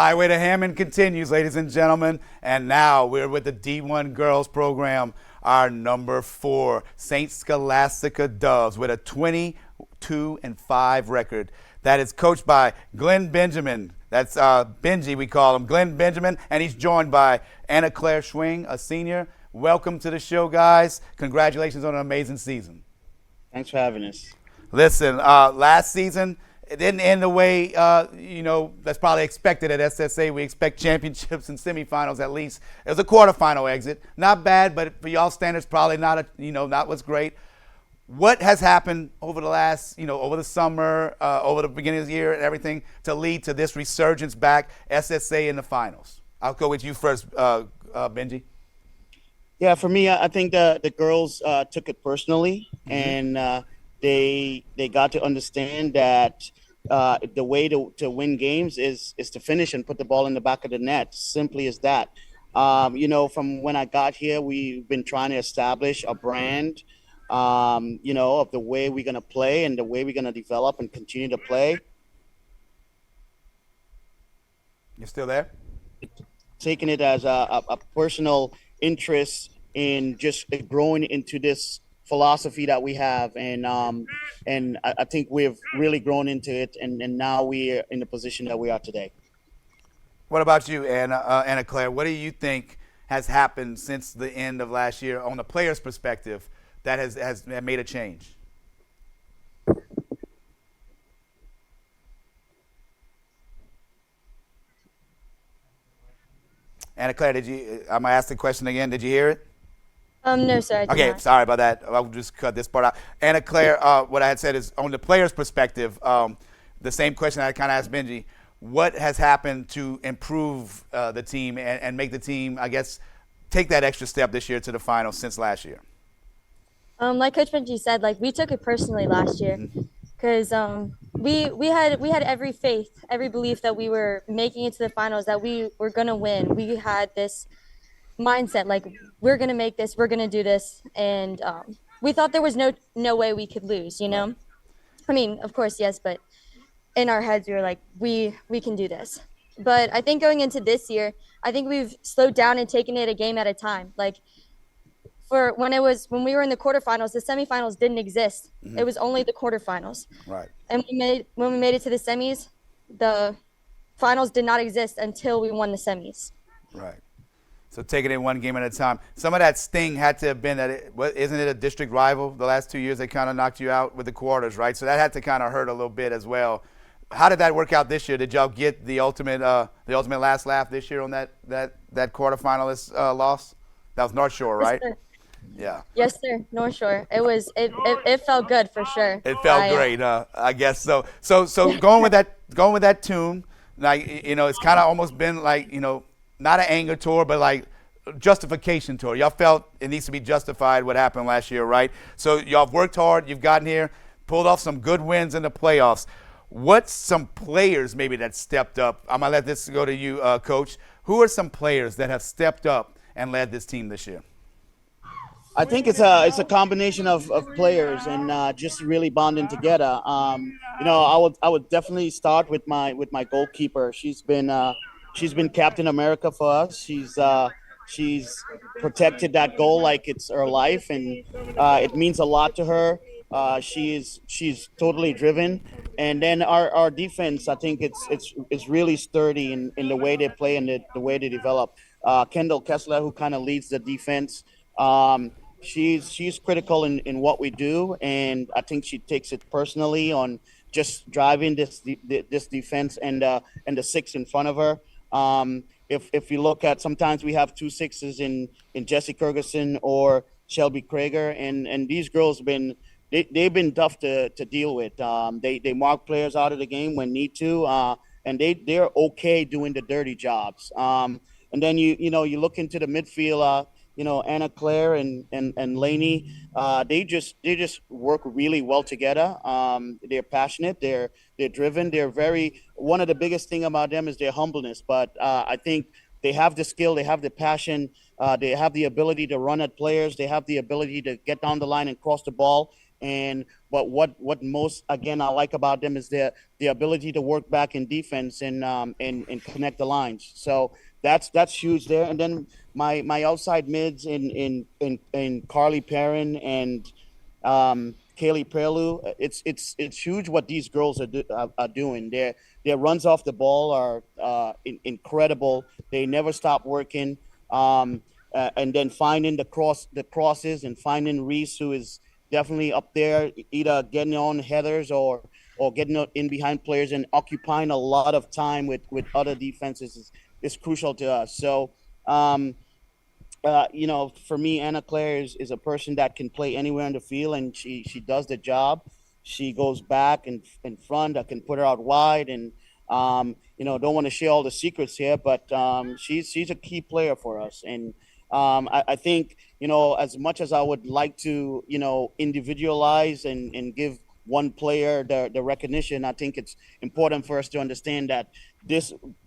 Highway to Hammond continues, ladies and gentlemen. And now we're with the D1 girls program, our number 4, St. Scholastica Doves, with a 22-5 record. That is coached by Glenn Benjamin. That's Benji, we call him, Glenn Benjamin. And he's joined by Anna Claire Schwing, a senior. Welcome to the show, guys. Congratulations on an amazing season. Thanks for having us. Listen, last season, it didn't end the way, that's probably expected at SSA. We expect championships and semifinals at least. It was a quarterfinal exit. Not bad, but for y'all standards, probably not what's great. What has happened over the last, over the summer, over the beginning of the year and everything to lead to this resurgence back, SSA in the finals? I'll go with you first, Benji. Yeah, for me, I think the girls took it personally, and they got to understand that the way to win games is to finish and put the ball in the back of the net. Simply as that. From when I got here, we've been trying to establish a brand, of the way we're going to play and the way we're going to develop and continue to play. You still there? Taking it as a personal interest in just growing into this philosophy that we have, and I think we've really grown into it, and now we're in the position that we are today. What about you, Anna Claire? What do you think has happened since the end of last year on the players' perspective that has made a change? Anna Claire, I'm gonna ask the question again. Did you hear it? No, sir. I did Okay, not. sorry about that. I'll just cut this part out. Anna Claire, what I had said is on the players' perspective, the same question I kind of asked Benji. What has happened to improve the team and make the team, I guess, take that extra step this year to the finals since last year? Like Coach Benji said, we took it personally last year, because we had every faith, every belief that we were making it to the finals, that we were gonna win. We had this mindset, we're gonna make this, we're gonna do this, and we thought there was no way we could lose. I mean, of course, yes, but in our heads we were like, we can do this. But I think going into this year, I think we've slowed down and taken it a game at a time. For when we were in the quarterfinals, the semifinals didn't exist. It was only the quarterfinals. Right. And when we made it to the semis, the finals did not exist until we won the semis. Right. So taking it one game at a time. Some of that sting had to have been that isn't it a district rival? The last 2 years they kind of knocked you out with the quarters, right? So that had to kind of hurt a little bit as well. How did that work out this year? Did y'all get the ultimate last laugh this year on that quarterfinalist loss? That was North Shore, right? Yes, sir. Yeah. Yes, sir. North Shore. It felt good for sure. It felt great, I guess so. So going with that tune, it's kind of almost been not an anger tour, but justification tour. Y'all felt it needs to be justified what happened last year, right? So y'all have worked hard. You've gotten here, pulled off some good wins in the playoffs. What's some players maybe that stepped up? I'm gonna let this go to you, Coach. Who are some players that have stepped up and led this team this year? I think it's a combination of players and just really bonding together. I would definitely start with my goalkeeper. She's been Captain America for us. She's protected that goal like it's her life, and it means a lot to her. She's totally driven. And then our defense, I think it's really sturdy in the way they play and the way they develop. Kendall Kessler, who kind of leads the defense, she's critical in what we do, and I think she takes it personally on just driving this defense and the 6 in front of her. If you look at, sometimes we have 2 6s in Jessie Kergerson or Shelby Krager, and these girls they've been tough to deal with. They mark players out of the game when need to, and they're okay doing the dirty jobs. And then you look into the midfield. Anna Claire and Lainey, they just work really well together. They're passionate. They're driven. One of the biggest thing about them is their humbleness. But I think they have the skill. They have the passion. They have the ability to run at players. They have the ability to get down the line and cross the ball. But what most again I like about them is their ability to work back in defense and connect the lines. So that's huge there. And then my outside mids in Carly Perrin and Kaylee Prelu, it's huge what these girls are doing. Their runs off the ball are incredible. They never stop working. And then finding the crosses and finding Reese, who is definitely up there, either getting on headers or getting in behind players and occupying a lot of time with other defenses is crucial to us. So for me, Anna Claire is a person that can play anywhere on the field, and she does the job. She goes back and in front. I can put her out wide, and don't want to share all the secrets here, but she's a key player for us. And I think as much as I would like to individualize and give one player the recognition, I think it's important for us to understand that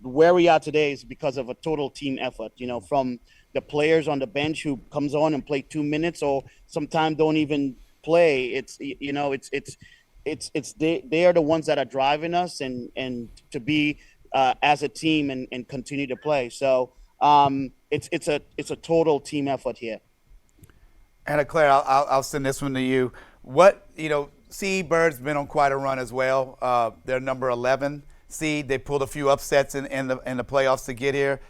where we are today is because of a total team effort. From the players on the bench who comes on and play 2 minutes or sometimes don't even play. They are the ones that are driving us and to be as a team and continue to play. So it's a total team effort here. Anna Claire, I'll send this one to you. Seed Bird's been on quite a run as well. They're number 11 seed. They pulled a few upsets in the playoffs to get here.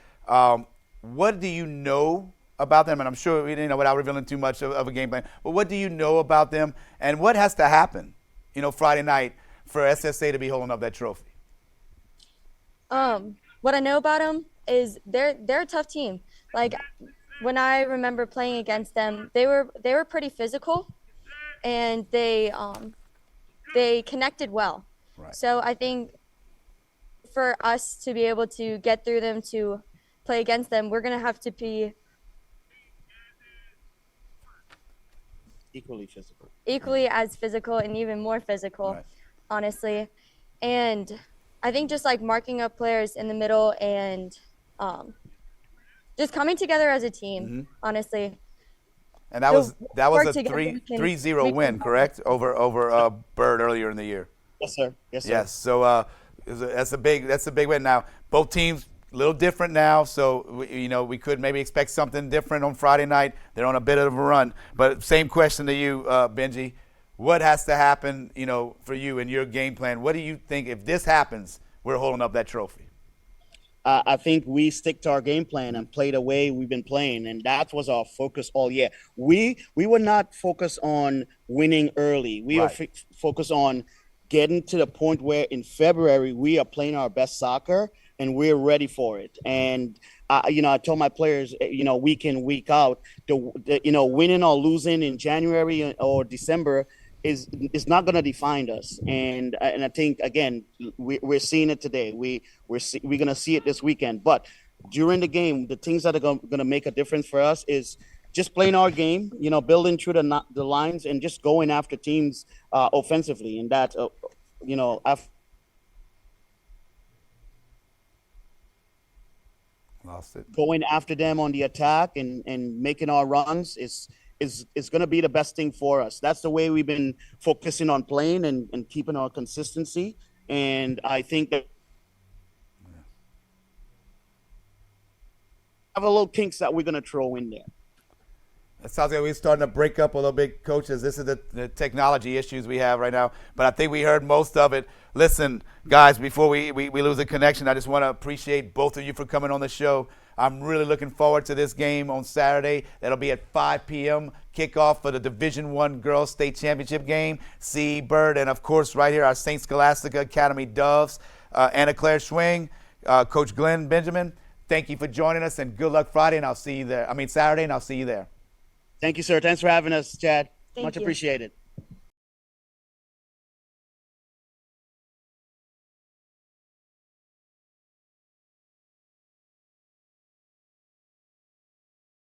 What do you know about them? And I'm sure without revealing too much of a game plan, but what do you know about them, and what has to happen, Friday night for SSA to be holding up that trophy? What I know about them is they're a tough team. Like when I remember playing against them, they were pretty physical, and they connected well. Right. So I think for us to be able to get through them, to play against them, we're gonna have to be equally as physical and even more physical. Right. Honestly. And I think just like marking up players in the middle and just coming together as a team. Mm-hmm. Honestly. And that was a together, 3-0 win, correct? Over Bird earlier in the year. Yes, sir. Yes, sir. Yes. So that's a big win. Now both teams a little different now, so we could maybe expect something different on Friday night. They're on a bit of a run. But same question to you, Benji. What has to happen, for you and your game plan? What do you think if this happens, we're holding up that trophy? I think we stick to our game plan and play the way we've been playing, and that was our focus all year. We were not focused on winning early. We were focused on getting to the point where in February we are playing our best soccer and we're ready for it. And I told my players, week in, week out, winning or losing in January or December is not going to define us. And I think again we're seeing it today. We're going to see it this weekend. But during the game, the things that are going to make a difference for us is just playing our game, building through the lines and just going after teams offensively. And that Lost it. going after them on the attack and making our runs is going to be the best thing for us. That's the way we've been focusing on playing and keeping our consistency. And I think that have a little kinks that we're going to throw in there. It sounds like we're starting to break up a little bit, coaches. This is the technology issues we have right now. But I think we heard most of it. Listen, guys, before we lose the connection, I just want to appreciate both of you for coming on the show. I'm really looking forward to this game on Saturday. That'll be at 5 p.m. kickoff for the Division I Girls State Championship game. C. Bird, and, of course, right here, our St. Scholastica Academy Doves. Anna Claire Schwing, Coach Glenn Benjamin, thank you for joining us, and good luck Friday, and I'll see you there. Saturday, and I'll see you there. Thank you, sir. Thanks for having us, Chad. Thank Much you. appreciated.